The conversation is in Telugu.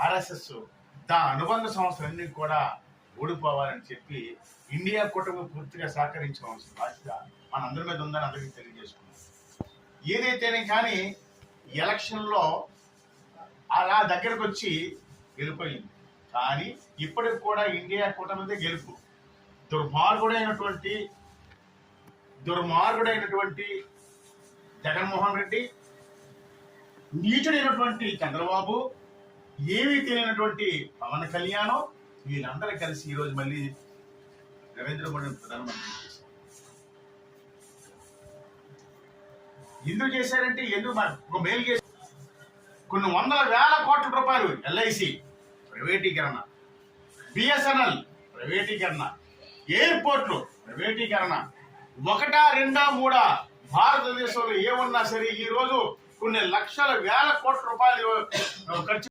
ఆర్ఎస్ఎస్ అనుబంధ సంస్థలన్నీ కూడా ఓడిపోవాలని చెప్పి ఇండియా కూటమి పూర్తిగా సహకరించవలసిన బాధ్యత మనందరి మీద ఉందని అందరికీ తెలియజేసుకున్నాం. ఏదైతేనే కానీ ఎలక్షన్లో అలా దగ్గరకు వచ్చి గెలిపోయింది. కానీ ఇప్పటికి కూడా ఇండియా కూటమిదే గెలుపు. దుర్మార్గుడైనటువంటి జగన్మోహన్ రెడ్డి, నీచుడైనటువంటి చంద్రబాబు, ఏమీ తెలియనటువంటి పవన్ కళ్యాణ్, వీళ్ళందరూ కలిసి ఈరోజు మళ్ళీ నరేంద్ర మోడీని ప్రధానమంత్రి చేశారు. ఎందుకు చేశారంటే ఒక మేలు చేశారు. కొన్ని వందల వేల కోట్ల రూపాయలు ఎల్ఐసి ప్రైవేటీకరణ, బిఎస్ఎన్ఎల్ ప్రైవేటీకరణ, ఎయిర్పోర్ట్లు ప్రైవేటీకరణ, ఒకటా రెండా మూడా భారతదేశంలో ఏమన్నా సరే ఈ రోజు కొన్ని లక్షల వేల కోట్ల రూపాయలు ఖర్చు